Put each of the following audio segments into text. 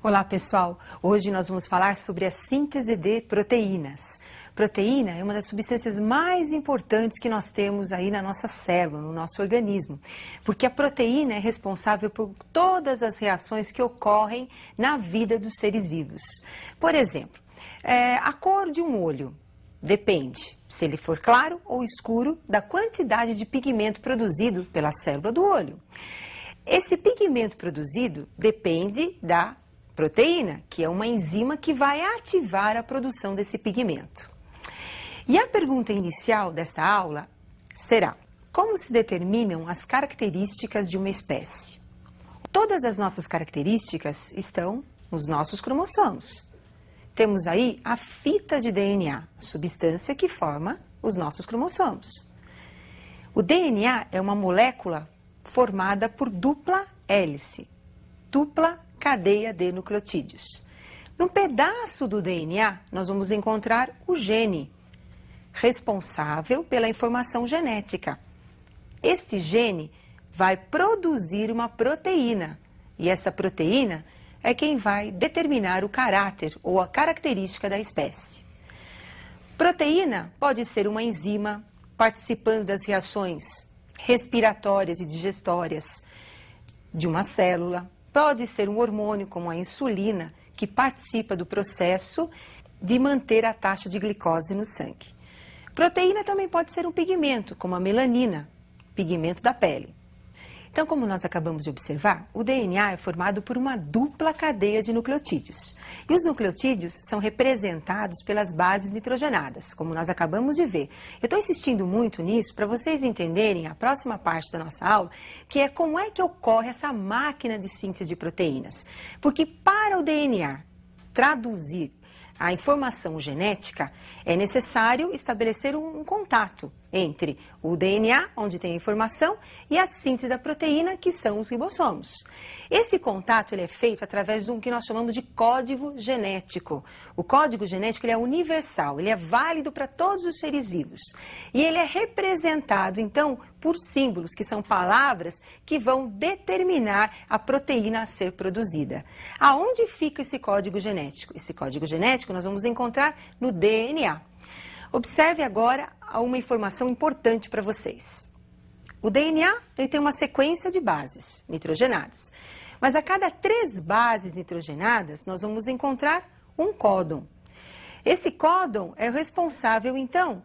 Olá pessoal, hoje nós vamos falar sobre a síntese de proteínas. Proteína é uma das substâncias mais importantes que nós temos aí na nossa célula, no nosso organismo, porque a proteína é responsável por todas as reações que ocorrem na vida dos seres vivos. Por exemplo, a cor de um olho depende, se ele for claro ou escuro, da quantidade de pigmento produzido pela célula do olho. Esse pigmento produzido depende da proteína, que é uma enzima que vai ativar a produção desse pigmento. E a pergunta inicial desta aula será: como se determinam as características de uma espécie? Todas as nossas características estão nos nossos cromossomos. Temos aí a fita de DNA, a substância que forma os nossos cromossomos. O DNA é uma molécula formada por dupla hélice, dupla cadeia de nucleotídeos. Num pedaço do DNA, nós vamos encontrar o gene, responsável pela informação genética. Este gene vai produzir uma proteína, e essa proteína é quem vai determinar o caráter ou a característica da espécie. Proteína pode ser uma enzima participando das reações respiratórias e digestórias de uma célula. Pode ser um hormônio, como a insulina, que participa do processo de manter a taxa de glicose no sangue. Proteína também pode ser um pigmento, como a melanina, pigmento da pele. Então, como nós acabamos de observar, o DNA é formado por uma dupla cadeia de nucleotídeos. E os nucleotídeos são representados pelas bases nitrogenadas, como nós acabamos de ver. Eu estou insistindo muito nisso para vocês entenderem a próxima parte da nossa aula, que é como é que ocorre essa máquina de síntese de proteínas. Porque para o DNA traduzir a informação genética, é necessário estabelecer um contato entre o DNA, onde tem a informação, e a síntese da proteína, que são os ribossomos. Esse contato ele é feito através de um que nós chamamos de código genético. O código genético ele é universal, ele é válido para todos os seres vivos. E ele é representado, então, por símbolos, que são palavras que vão determinar a proteína a ser produzida. Aonde fica esse código genético? Esse código genético nós vamos encontrar no DNA. Observe agora uma informação importante para vocês. O DNA ele tem uma sequência de bases nitrogenadas, mas a cada 3 bases nitrogenadas nós vamos encontrar um códon. Esse códon é o responsável, então,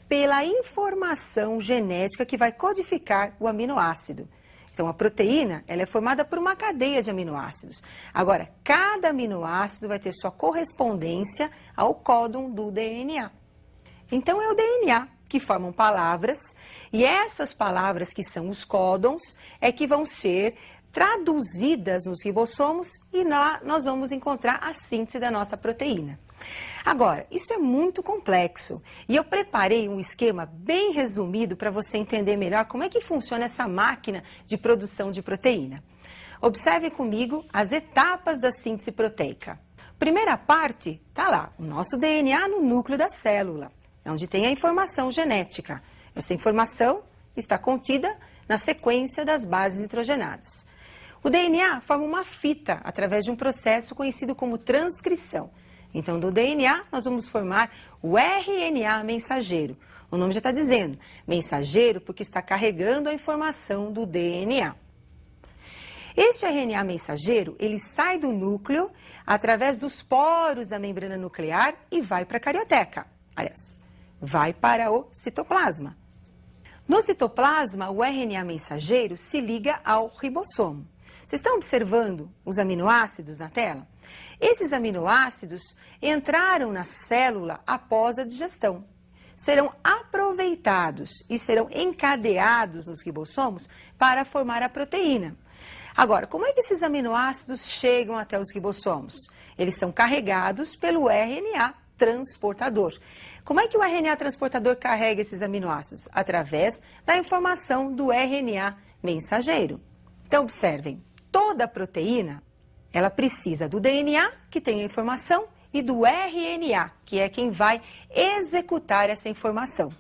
pela informação genética que vai codificar o aminoácido. Então, a proteína ela é formada por uma cadeia de aminoácidos. Agora, cada aminoácido vai ter sua correspondência ao códon do DNA. Então, é o DNA que formam palavras, e essas palavras que são os códons é que vão ser traduzidas nos ribossomos e lá nós vamos encontrar a síntese da nossa proteína. Agora, isso é muito complexo e eu preparei um esquema bem resumido para você entender melhor como é que funciona essa máquina de produção de proteína. Observe comigo as etapas da síntese proteica. Primeira parte, está lá, o nosso DNA no núcleo da célula, onde tem a informação genética. Essa informação está contida na sequência das bases nitrogenadas. O DNA forma uma fita através de um processo conhecido como transcrição. Então, do DNA, nós vamos formar o RNA mensageiro. O nome já está dizendo, mensageiro, porque está carregando a informação do DNA. Este RNA mensageiro, ele sai do núcleo através dos poros da membrana nuclear e vai para a carioteca. Aliás, vai para o citoplasma. No citoplasma, o RNA mensageiro se liga ao ribossomo. Vocês estão observando os aminoácidos na tela? Esses aminoácidos entraram na célula após a digestão. Serão aproveitados e serão encadeados nos ribossomos para formar a proteína. Agora, como é que esses aminoácidos chegam até os ribossomos? Eles são carregados pelo RNA transportador. Como é que o RNA transportador carrega esses aminoácidos? Através da informação do RNA mensageiro. Então, observem, toda proteína, ela precisa do DNA, que tem a informação, e do RNA, que é quem vai executar essa informação.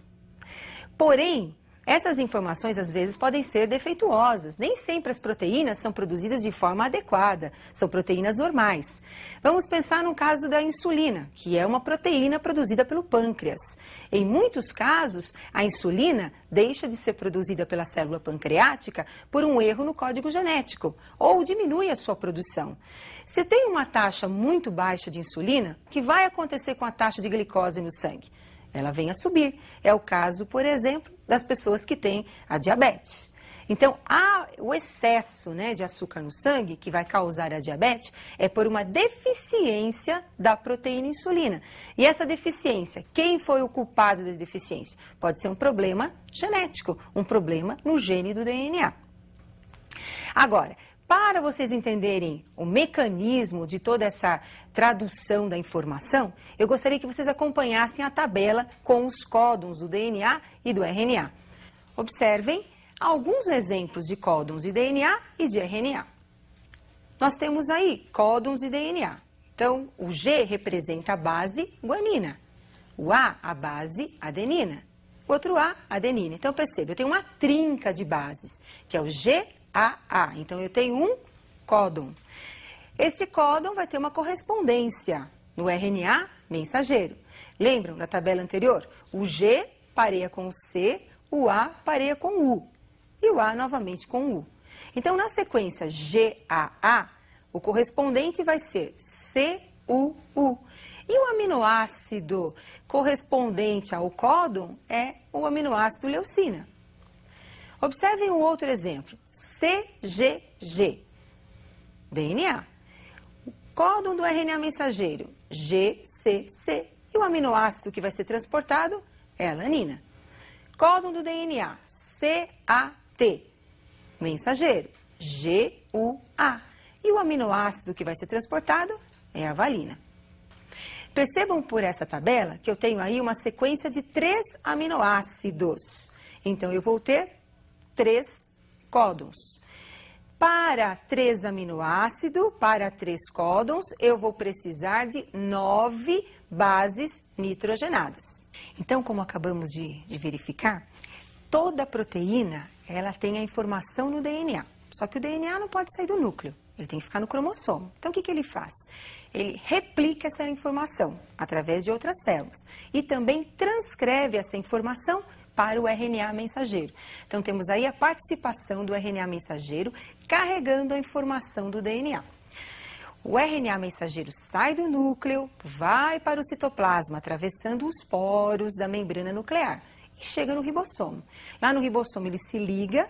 Porém, Essas informações, às vezes, podem ser defeituosas. Nem sempre as proteínas são produzidas de forma adequada. São proteínas normais. Vamos pensar no caso da insulina, que é uma proteína produzida pelo pâncreas. Em muitos casos, a insulina deixa de ser produzida pela célula pancreática por um erro no código genético, ou diminui a sua produção. Se tem uma taxa muito baixa de insulina, o que vai acontecer com a taxa de glicose no sangue? Ela vem a subir. É o caso, por exemplo, das pessoas que têm a diabetes. Então, o excesso, né, de açúcar no sangue, que vai causar a diabetes, é por uma deficiência da proteína insulina. E essa deficiência, quem foi o culpado da deficiência? Pode ser um problema genético, um problema no gene do DNA. Agora, para vocês entenderem o mecanismo de toda essa tradução da informação, eu gostaria que vocês acompanhassem a tabela com os códons do DNA e do RNA. Observem alguns exemplos de códons de DNA e de RNA. Nós temos aí códons de DNA. Então, o G representa a base guanina, o A base adenina, o outro A adenina. Então, perceba, eu tenho uma trinca de bases, que é o GAA. Então, eu tenho um códon. Esse códon vai ter uma correspondência no RNA mensageiro. Lembram da tabela anterior? O G pareia com o C, o A pareia com o U e o A novamente com o U. Então, na sequência GAA, o correspondente vai ser CUU. E o aminoácido correspondente ao códon é o aminoácido leucina. Observem um outro exemplo, CGG, DNA. O códon do RNA mensageiro, GCC. E o aminoácido que vai ser transportado é a alanina. Códon do DNA, CAT, mensageiro, GUA. E o aminoácido que vai ser transportado é a valina. Percebam por essa tabela que eu tenho aí uma sequência de 3 aminoácidos. Então, eu vou ter 3 códons. Para 3 aminoácidos, para 3 códons, eu vou precisar de 9 bases nitrogenadas. Então, como acabamos de verificar, toda proteína ela tem a informação no DNA. Só que o DNA não pode sair do núcleo, ele tem que ficar no cromossomo. Então, o que ele faz? Ele replica essa informação através de outras células e também transcreve essa informação para o RNA mensageiro. Então, temos aí a participação do RNA mensageiro carregando a informação do DNA. O RNA mensageiro sai do núcleo, vai para o citoplasma, atravessando os poros da membrana nuclear e chega no ribossomo. Lá no ribossomo ele se liga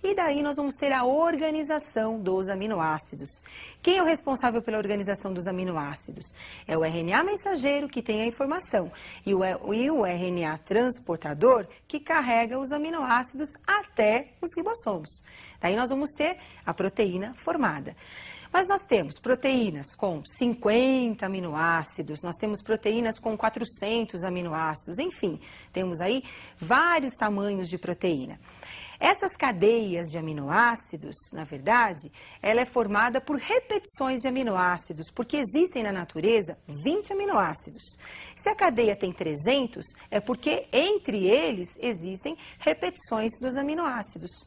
e daí nós vamos ter a organização dos aminoácidos. Quem é o responsável pela organização dos aminoácidos? É o RNA mensageiro que tem a informação e o RNA transportador que carrega os aminoácidos até os ribossomos. Daí nós vamos ter a proteína formada. Mas nós temos proteínas com 50 aminoácidos, nós temos proteínas com 400 aminoácidos, enfim, temos aí vários tamanhos de proteína. Essas cadeias de aminoácidos, na verdade, ela é formada por repetições de aminoácidos, porque existem na natureza 20 aminoácidos. Se a cadeia tem 300, é porque entre eles existem repetições dos aminoácidos.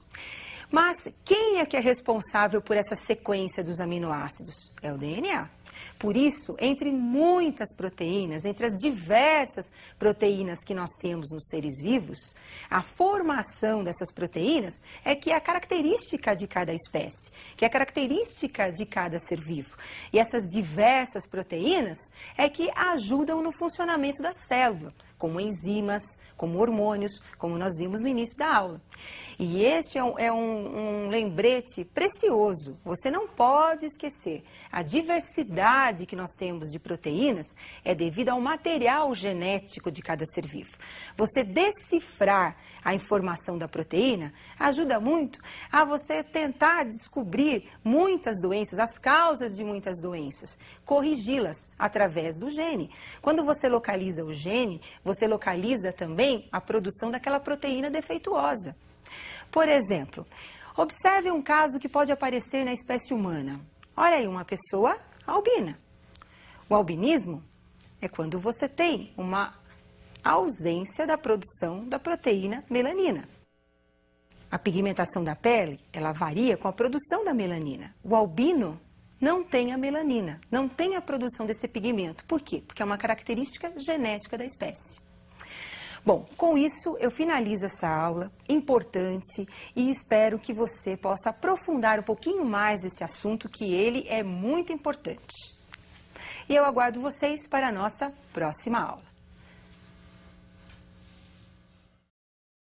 Mas quem é que é responsável por essa sequência dos aminoácidos? É o DNA. Por isso, entre muitas proteínas, entre as diversas proteínas que nós temos nos seres vivos, a formação dessas proteínas é que é a característica de cada espécie, que é a característica de cada ser vivo. E essas diversas proteínas é que ajudam no funcionamento da célula, como enzimas, como hormônios, como nós vimos no início da aula. E este é um lembrete precioso. Você não pode esquecer. A diversidade que nós temos de proteínas é devido ao material genético de cada ser vivo. Você decifrar a informação da proteína ajuda muito a você tentar descobrir muitas doenças, as causas de muitas doenças, corrigi-las através do gene. Quando você localiza o gene, você localiza também a produção daquela proteína defeituosa. Por exemplo, observe um caso que pode aparecer na espécie humana. Olha aí, uma pessoa albina. O albinismo é quando você tem uma ausência da produção da proteína melanina. A pigmentação da pele, ela varia com a produção da melanina. O albino não tem a melanina, não tem a produção desse pigmento. Por quê? Porque é uma característica genética da espécie. Bom, com isso eu finalizo essa aula importante e espero que você possa aprofundar um pouquinho mais esse assunto, que ele é muito importante. E eu aguardo vocês para a nossa próxima aula.